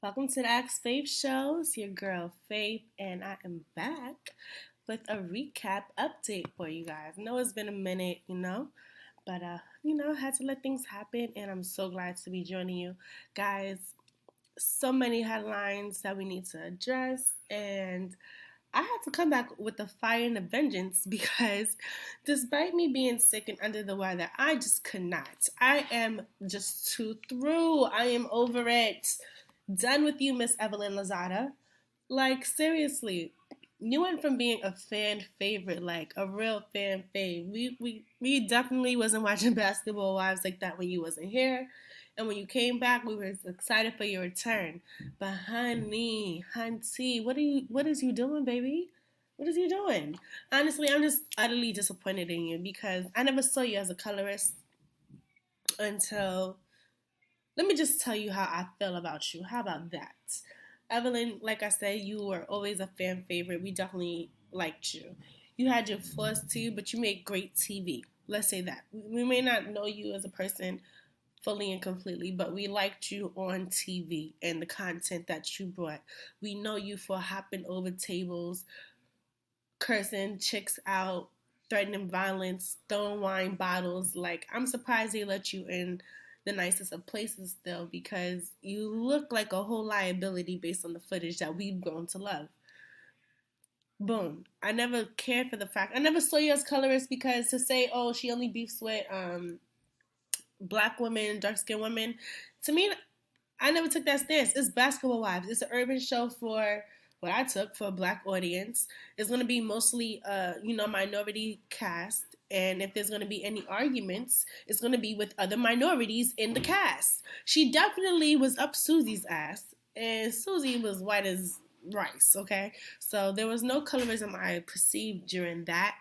Welcome to the Ask Faith Show. It's your girl Faith, and I am back with a recap update for you guys. I know it's been a minute, but had to let things happen, and I'm so glad to be joining you guys. So many headlines that we need to address, and I had to come back with the fire and a vengeance because despite me being sick and under the weather, I just could not. I am just too through. I am over it. Done with you, Miss Evelyn Lozada. Like, seriously, you went from being a fan favorite, like a real fan fave. We definitely wasn't watching Basketball Wives like that when you wasn't here. And when you came back, we were excited for your return. But honey, hunty, what is you doing, baby? What is you doing? Honestly, I'm just utterly disappointed in you because I never saw you as a colorist until let me just tell you how I feel about you. How about that? Evelyn, like I said, you were always a fan favorite. We definitely liked you. You had your flaws too, but you made great TV. Let's say that. We may not know you as a person fully and completely, but we liked you on TV and the content that you brought. We know you for hopping over tables, cursing chicks out, threatening violence, throwing wine bottles. Like, I'm surprised they let you in the nicest of places still because you look like a whole liability based on the footage that we've grown to love. Boom. I never cared for the fact. I never saw you as colorist because to say, oh, she only beefs with black women, dark skinned women, to me, I never took that stance. It's Basketball Wives. It's an urban show for what I took for a black audience. It's going to be mostly, minority cast. And if there's going to be any arguments, it's going to be with other minorities in the cast. She definitely was up Susie's ass. And Susie was white as rice, okay? So there was no colorism I perceived during that.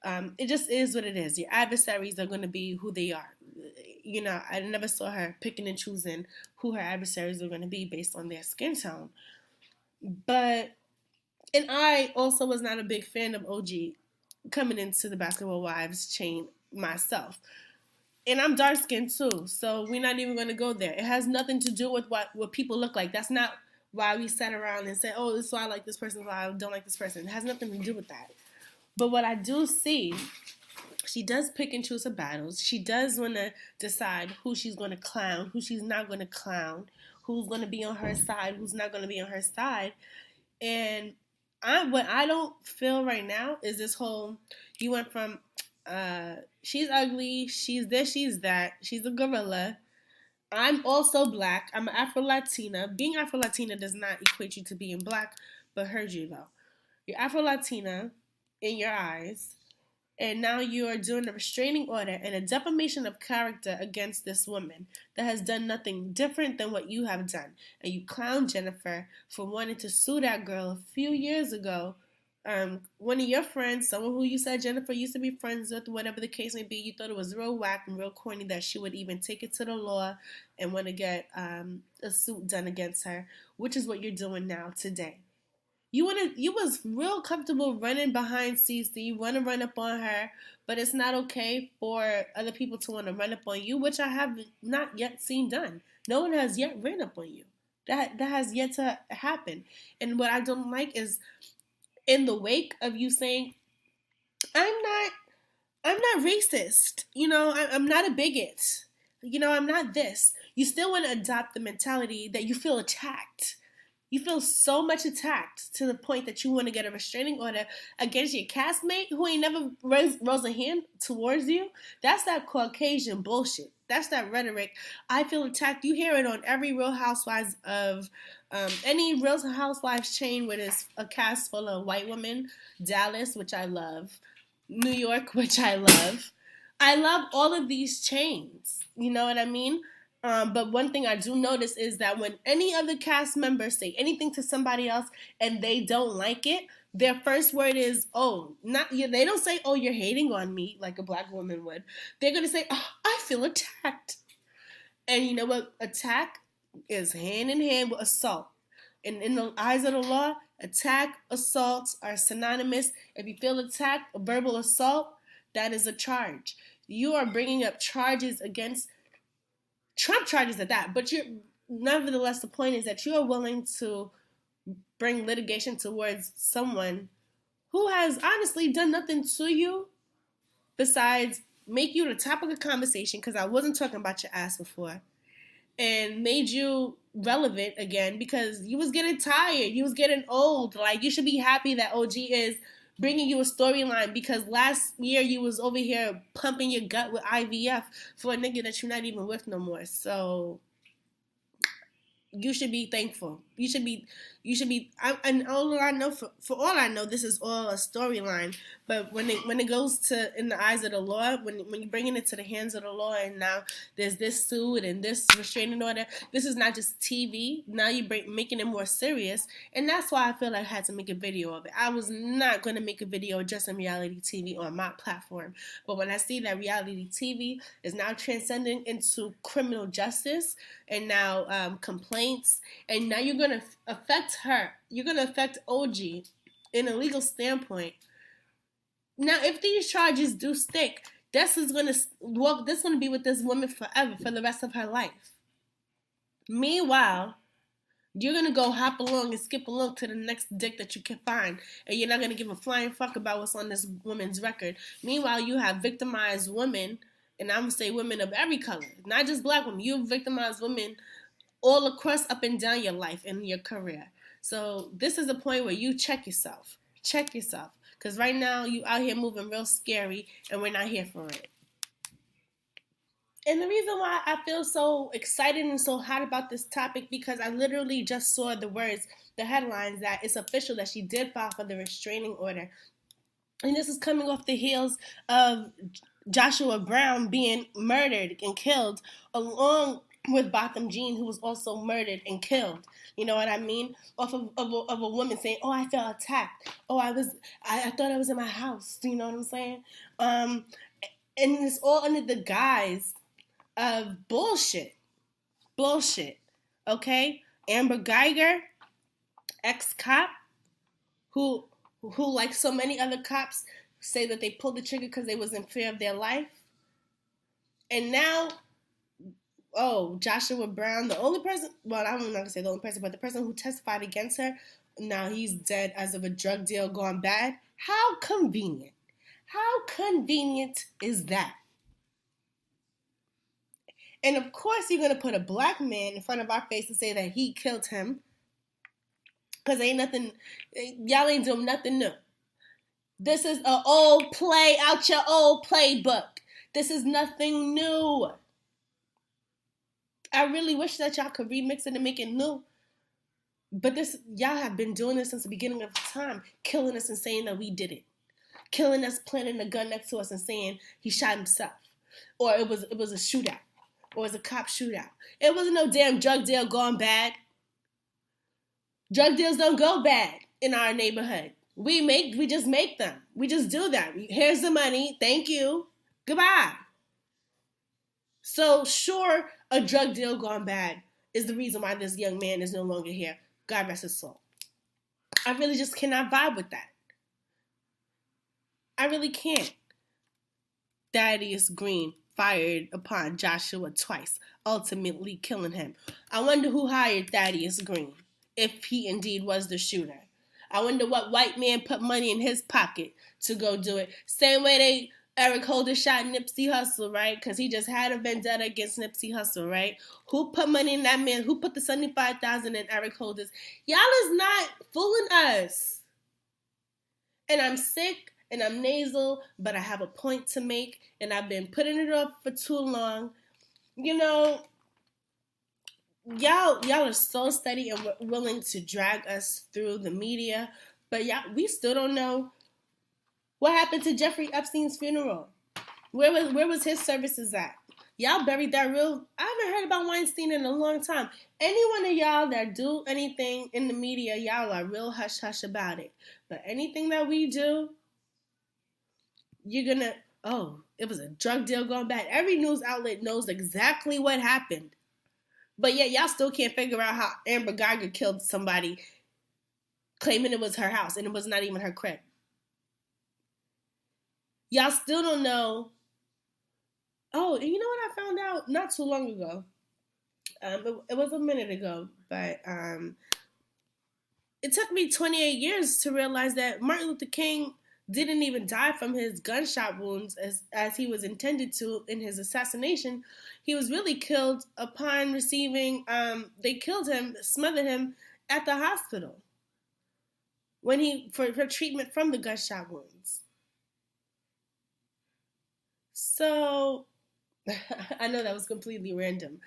It just is what it is. Your adversaries are going to be who they are. I never saw her picking and choosing who her adversaries were going to be based on their skin tone. And I also was not a big fan of OG coming into the Basketball Wives chain myself. And I'm dark skinned too, so we're not even going to go there. It has nothing to do with what people look like. That's not why we sat around and said, oh, this is why I like this person, why I don't like this person. It has nothing to do with that. But what I do see, she does pick and choose her battles. She does want to decide who she's going to clown, who she's not going to clown, who's going to be on her side, who's not going to be on her side. And what I don't feel right now is this whole, you went from she's ugly, she's this, she's that, she's a gorilla. I'm also black. I'm Afro-Latina. Being Afro-Latina does not equate you to being black, but heard you though. You're Afro-Latina in your eyes, and now you are doing a restraining order and a defamation of character against this woman that has done nothing different than what you have done. And you clown Jennifer for wanting to sue that girl a few years ago. One of your friends, someone who you said Jennifer used to be friends with, whatever the case may be, you thought it was real whack and real corny that she would even take it to the law and want to get a suit done against her, which is what you're doing now today. You was real comfortable running behind Cece. You want to run up on her, but it's not okay for other people to want to run up on you, which I have not yet seen done. No one has yet ran up on you. That has yet to happen. And what I don't like is in the wake of you saying, I'm not racist. I'm not a bigot. I'm not this. You still want to adopt the mentality that you feel attacked. You feel so much attacked to the point that you want to get a restraining order against your castmate who ain't never rose a hand towards you. That's that Caucasian bullshit. That's that rhetoric. I feel attacked. You hear it on every Real Housewives of any Real Housewives chain where there's a cast full of white women. Dallas, which I love. New York, which I love. I love all of these chains. You know what I mean? But one thing I do notice is that when any other cast members say anything to somebody else and they don't like it, their first word is, oh, not you. They don't say, oh, you're hating on me like a black woman would. They're going to say, oh, I feel attacked. And you know what? Attack is hand in hand with assault. And in the eyes of the law, attack, assault are synonymous. If you feel attacked, a verbal assault, that is a charge. You are bringing up charges against Trump charges at that, but nevertheless, the point is that you are willing to bring litigation towards someone who has honestly done nothing to you besides make you the topic of conversation, because I wasn't talking about your ass before, and made you relevant again because you was getting tired, you was getting old. Like, you should be happy that OG is bringing you a storyline, because last year you was over here pumping your gut with IVF for a nigga that you're not even with no more. So you should be thankful. You should be. And all I know, for all I know, this is all a storyline. But when it goes to in the eyes of the law, when you're bringing it to the hands of the law, and now there's this suit and this restraining order, this is not just TV. Now you're making it more serious, and that's why I feel like I had to make a video of it. I was not going to make a video addressing reality TV on my platform, but when I see that reality TV is now transcending into criminal justice and now complaints, and now you're going to affect her. You're going to affect OG in a legal standpoint. Now, if these charges do stick, this is going to be with this woman forever, for the rest of her life. Meanwhile, you're going to go hop along and skip along to the next dick that you can find, and you're not going to give a flying fuck about what's on this woman's record. Meanwhile, you have victimized women, and I'm going to say women of every color, not just black women. You've victimized women all across, up and down your life and your career. So this is a point where you check yourself. Check yourself. Because right now, you out here moving real scary, and we're not here for it. And the reason why I feel so excited and so hot about this topic, because I literally just saw the words, the headlines, that it's official that she did file for the restraining order. And this is coming off the heels of Joshua Brown being murdered and killed, along with Botham Jean, who was also murdered and killed. You know what I mean? Off of a woman saying, "Oh, I felt attacked. Oh, I thought I was in my house." You know what I'm saying? And it's all under the guise of bullshit. Bullshit. Okay? Amber Geiger, ex-cop, who like so many other cops, say that they pulled the trigger because they was in fear of their life. And now, Joshua Brown, the only person, well, I'm not going to say the only person, but the person who testified against her, now he's dead as of a drug deal gone bad. How convenient. How convenient is that? And of course you're going to put a black man in front of our face and say that he killed him. Because y'all ain't doing nothing new. This is an old play out your old playbook. This is nothing new. I really wish that y'all could remix it and make it new. But y'all have been doing this since the beginning of time, killing us and saying that we did it. Killing us, planting a gun next to us and saying he shot himself. Or it was a shootout. Or it was a cop shootout. It wasn't no damn drug deal gone bad. Drug deals don't go bad in our neighborhood. We just make them. We just do that. Here's the money. Thank you. Goodbye. So sure, a drug deal gone bad is the reason why this young man is no longer here. God rest his soul. I really just cannot vibe with that. I really can't. Thaddeus Green fired upon Joshua twice, ultimately killing him. I wonder who hired Thaddeus Green, if he indeed was the shooter. I wonder what white man put money in his pocket to go do it. Same way Eric Holder shot Nipsey Hussle, right? Because he just had a vendetta against Nipsey Hussle, right? Who put money in that man? Who put the $75,000 in Eric Holder's? Y'all is not fooling us. And I'm sick and I'm nasal, but I have a point to make, and I've been putting it off for too long. You know, y'all are so steady and willing to drag us through the media, but we still don't know what happened to Jeffrey Epstein's funeral. Where was his services at? Y'all buried that real. I haven't heard about Weinstein in a long time. Any one of y'all that do anything in the media, y'all are real hush hush about it. But anything that we do, you're gonna, it was a drug deal gone bad. Every news outlet knows exactly what happened. But yet y'all still can't figure out how Amber Geiger killed somebody, claiming it was her house and it was not even her crib. Y'all still don't know. Oh, and you know what I found out not too long ago? It was a minute ago, but it took me 28 years to realize that Martin Luther King didn't even die from his gunshot wounds as he was intended to in his assassination. He was really killed upon receiving, they killed him, smothered him at the hospital when for treatment from the gunshot wounds. So I know that was completely random,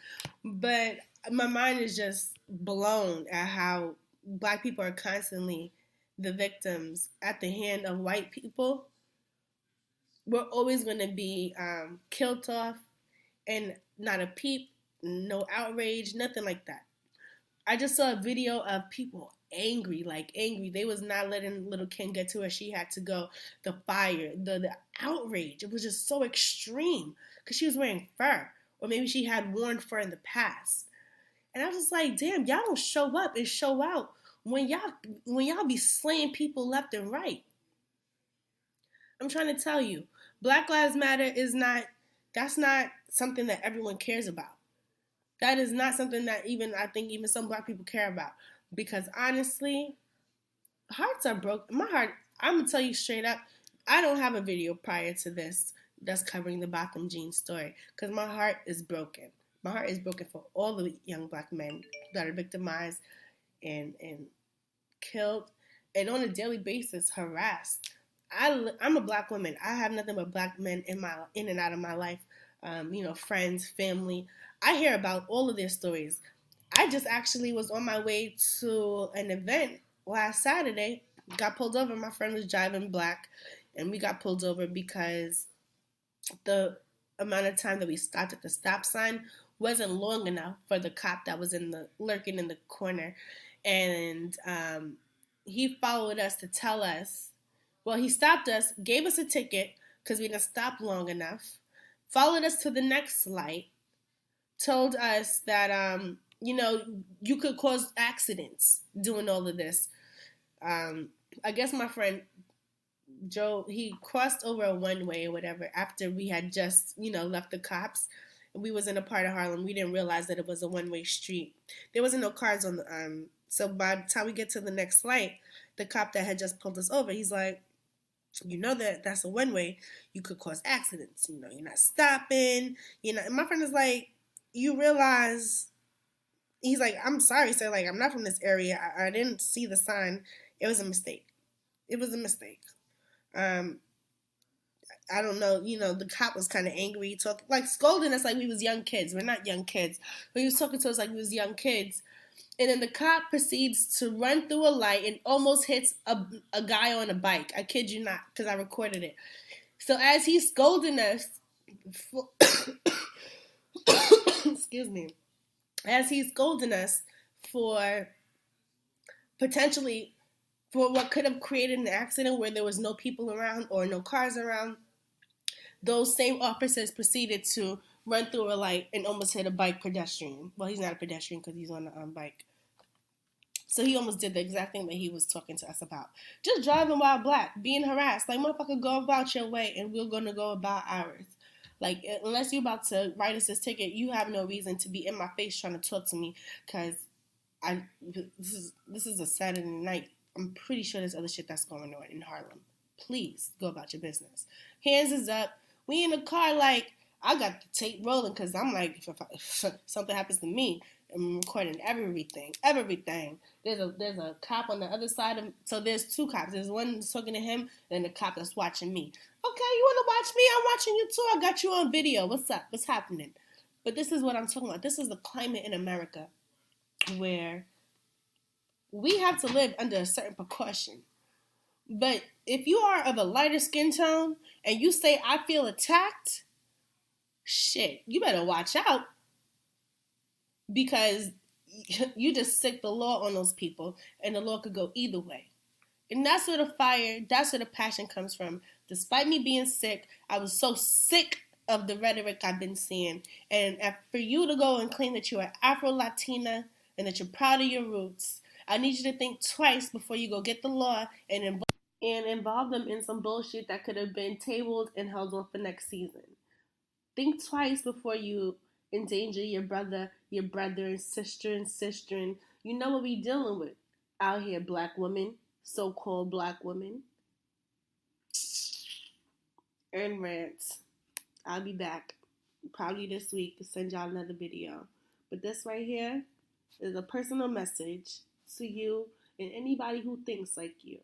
but my mind is just blown at how black people are constantly the victims at the hand of white people. We're always going to be killed off and not a peep, no outrage, nothing like that. I just saw a video of people angry, like angry. They was not letting Little Kim get to where she had to go. The fire, the outrage. It was just so extreme because she was wearing fur, or maybe she had worn fur in the past. And I was just like, damn, y'all don't show up and show out when y'all be slaying people left and right. I'm trying to tell you, Black Lives Matter is not. That's not something that everyone cares about. That is not something that even I think even some black people care about. Because honestly, hearts are broken. My heart, I'm gonna tell you straight up, I don't have a video prior to this that's covering the Botham Jean story. Because my heart is broken. My heart is broken for all the young black men that are victimized and killed and on a daily basis harassed. I'm a black woman. I have nothing but black men in and out of my life. Friends, family. I hear about all of their stories. I just actually was on my way to an event last Saturday. Got pulled over. My friend was driving black, and we got pulled over because the amount of time that we stopped at the stop sign wasn't long enough for the cop that was lurking in the corner, and he followed us to tell us. Well, he stopped us, gave us a ticket because we didn't stop long enough, followed us to the next light, told us that you could cause accidents doing all of this. I guess my friend Joe, he crossed over a one way or whatever after we had just left the cops. We was in a part of Harlem. We didn't realize that it was a one-way street. There wasn't no cars on the so by the time we get to the next light, the cop that had just pulled us over, he's like, you know that's a one way. You could cause accidents. You're not stopping. And my friend is like, you realize? He's like, I'm sorry, sir. Like, I'm not from this area. I didn't see the sign. It was a mistake. It was a mistake. I don't know. The cop was kind of angry, talking like scolding us like we was young kids. We're not young kids, but he was talking to us like we was young kids. And then the cop proceeds to run through a light and almost hits a guy on a bike. I kid you not, because I recorded it. So as he's scolding us, excuse me, as he's scolding us for potentially for what could have created an accident where there was no people around or no cars around, those same officers proceeded to run through a light and almost hit a bike pedestrian. Well, he's not a pedestrian because he's on a bike. So he almost did the exact thing that he was talking to us about. Just driving while black, being harassed. Like, motherfucker, go about your way and we're going to go about ours. Like, unless you're about to write us this ticket, you have no reason to be in my face trying to talk to me because this is a Saturday night. I'm pretty sure there's other shit that's going on in Harlem. Please go about your business. Hands is up. We in the car like, I got the tape rolling because I'm like, if something happens to me, I'm recording everything. There's a cop on the other side of. So there's two cops. There's one that's talking to him, and the cop that's watching me. Okay, you want to watch me? I'm watching you too. I got you on video. What's up? What's happening? But this is what I'm talking about. This is the climate in America where we have to live under a certain precaution. But if you are of a lighter skin tone and you say, I feel attacked, shit, you better watch out because you just sick the law on those people and the law could go either way. And that's where the fire, that's where the passion comes from. Despite me being sick, I was so sick of the rhetoric I've been seeing. And for you to go and claim that you are Afro-Latina and that you're proud of your roots, I need you to think twice before you go get the law and involve them in some bullshit that could have been tabled and held on for next season. Think twice before you endanger your brother and sister, and you know what we dealing with out here, black women, so-called black women. And rants. I'll be back probably this week to send y'all another video. But this right here is a personal message to you and anybody who thinks like you.